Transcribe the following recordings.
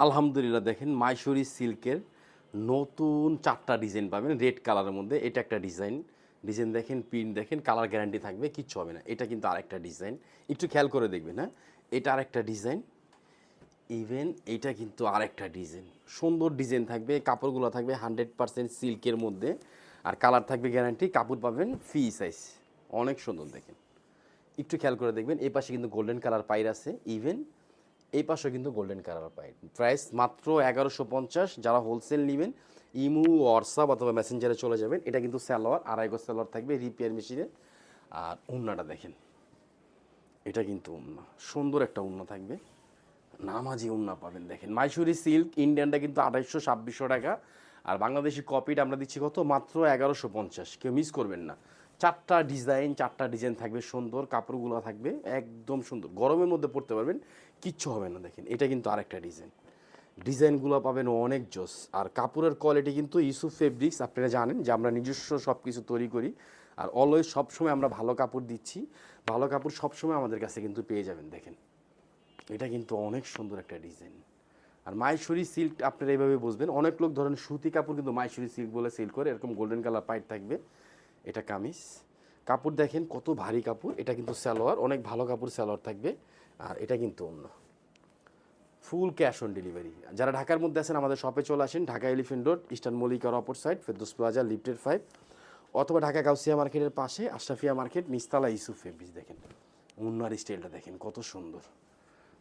আলহামদুলিল্লাহ দেখেন মাইশোরি সিল্কের নতুন 4টা ডিজাইন পাবেন রেড কালারের মধ্যে। এটা একটা ডিজাইন ডিজাইন দেখেন, প্রিন্ট দেখেন, কালার গ্যারান্টি থাকবে, কিচ্ছু হবে না। এটা কিন্তু আরেকটা ডিজাইন, একটু খেয়াল করে দেখবেন। হ্যাঁ, এটা আরেকটা ডিজাইন, ইভেন এটা কিন্তু আরেকটা ডিজাইন। সুন্দর ডিজাইন থাকবে, কাপড়গুলো থাকবে 100% সিল্কের মধ্যে, আর কালার থাকবে গ্যারান্টি। কাপড় পাবেন ফ্রি সাইজ, অনেক সুন্দর দেখেন। একটু খেয়াল করে দেখবেন, এই পাশে কিন্তু গোল্ডেন কালার পাইর আছে, ইভেন এই পাশেও কিন্তু গোল্ডেন কালার পাই। প্রাইস মাত্র 1150। যারা হোলসেল নেবেন ইমু, হোয়াটসঅ্যাপ অথবা মেসেঞ্জারে চলে যাবেন। এটা কিন্তু সালোয়ার, আড়াই গজ সালোয়ার থাকবে রিপেয়ার মেশিনে। আর উন্নাটা দেখেন, এটা কিন্তু উন্না, সুন্দর একটা উন্না থাকবে, নামাজি উন্না পাবেন দেখেন। মাইসুরি সিল্ক ইন্ডিয়ানটা কিন্তু 2800-2600 টাকা, আর বাংলাদেশি কপিটা আমরা দিচ্ছি কত, মাত্র 1150। কেউ মিস করবেন না। 4টা ডিজাইন থাকবে, সুন্দর কাপড়গুলো থাকবে একদম সুন্দর, গরমের মধ্যে পরতে পারবেন, কিচ্ছু হবে না। দেখেন এটা কিন্তু আরেকটা ডিজাইন, ডিজাইনগুলো পাবেন অনেক জোস। আর কাপড়ের কোয়ালিটি কিন্তু ইউসুফ ফেব্রিক্স, আপনারা জানেন যে আমরা নিজস্ব সব কিছু তৈরি করি, আর অলওয়েজ সবসময় আমরা ভালো কাপড় দিচ্ছি। ভালো কাপড় সবসময় আমাদের কাছে কিন্তু পেয়ে যাবেন। দেখেন এটা কিন্তু অনেক সুন্দর একটা ডিজাইন। আর মাইশোরি সিল্ক আপনারা এইভাবে বুঝবেন, অনেক লোক ধরেন সুতি কাপড় কিন্তু মাইশোরি সিল্ক বলে সেল করে। এরকম গোল্ডেন কালার পাইট থাকবে, এটা কামিজ। কাপড় দেখেন কত ভারী কাপড়, এটা কিন্তু সালোয়ার, অনেক ভালো কাপড় সালোয়ার থাকবে। আর এটা কিন্তু অন্য ফুল ক্যাশ অন ডেলিভারি। যারা ঢাকার মধ্যে আছেন আমাদের শপে চলে আসেন, ঢাকা এলিফেন্ট রোড, ইস্টার্ন মল্লিকার অপর সাইড, ফেরদৌস প্লাজা, লিফটেড 5, অথবা ঢাকা গাউসিয়া মার্কেটের পাশে আশরাফিয়া মার্কেট, নিস্তালা ইউসুফ ফেব্রিক্স। দেখেন উন্নার স্টাইলটা দেখেন কত সুন্দর।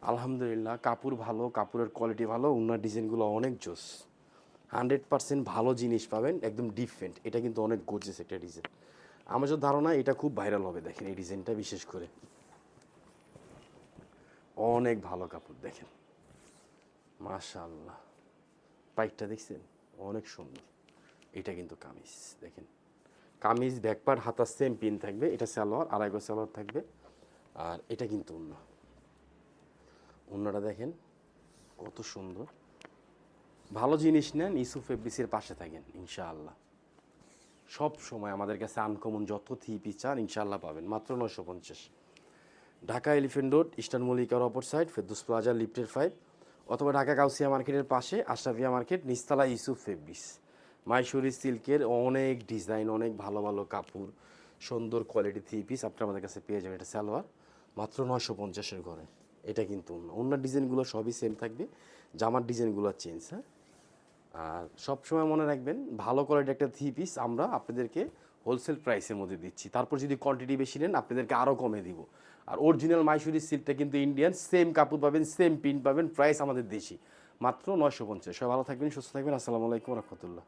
আলহামদুলিল্লাহ কাপড় ভালো, কাপড়ের কোয়ালিটি ভালো, উন্নার ডিজাইনগুলো অনেক জোস। 100% ভালো জিনিস পাবেন, একদম ডিফারেন্ট। এটা কিন্তু অনেক গর্জিয়াস একটা ডিজাইন। আমার যত ধারণা এটা খুব ভাইরাল হবে। দেখেন এই ডিজাইনটা বিশেষ করে অনেক ভালো কাপড় দেখেন, মাশাআল্লাহ। পাইটটা দেখছেন অনেক সুন্দর। এটা কিন্তু কামিজ দেখেন, কামিজ ব্যাকপার্ট হাতার সেম পিন থাকবে। এটা সালোয়ার, আড়াই গজ সালোয়ার থাকবে। আর এটা কিন্তু উন্না, উন্নাটা দেখেন কত সুন্দর। ভালো জিনিস নেন, ইউসুফ ফেব্রিক্সের পাশে থাকেন ইনশাআল্লাহ। সব সময় আমাদের কাছে আনকমন যত থ্রি চান ইনশাআল্লাহ পাবেন, মাত্র 950। ঢাকা এলিফেন্ট রোড, ইস্টার্ন মল্লিকার অপর সাইড, ফেরদৌস প্লাজা, লিফটেড 5, অথবা ঢাকা গাউসিয়া মার্কেটের পাশে আশরাফিয়া মার্কেট, নিস্তালা ইউসুফ ফেব্রিক্স। মাইশোরি সিল্কের অনেক ডিজাইন, অনেক ভালো ভালো কাপড়, সুন্দর কোয়ালিটি থ্রি পিস আপনি আমাদের কাছে পেয়ে যাবেন। এটা সালোয়ার, মাত্র 950-এর ঘরে। এটা কিন্তু অন্য ডিজাইনগুলো সবই সেম থাকবে, জামার ডিজাইনগুলো চেঞ্জ। হ্যাঁ, আর সবসময় মনে রাখবেন ভালো কোয়ালিটির একটা থ্রি পিস আমরা আপনাদেরকে হোলসেল প্রাইসের মধ্যে দিচ্ছি। তারপর যদি কোয়ান্টিটি বেশি নেন আপনাদেরকে আরও কমে দিব। আর অরিজিনাল মাইশোরি সিল্কটা কিন্তু ইন্ডিয়ান, সেম কাপড় পাবেন, সেম প্রিন্ট পাবেন, প্রাইস আমাদের দেশি, মাত্র 950। সবাই ভালো থাকবেন, সুস্থ থাকবেন। আসসালামু আলাইকুম রহমতুল্লাহ।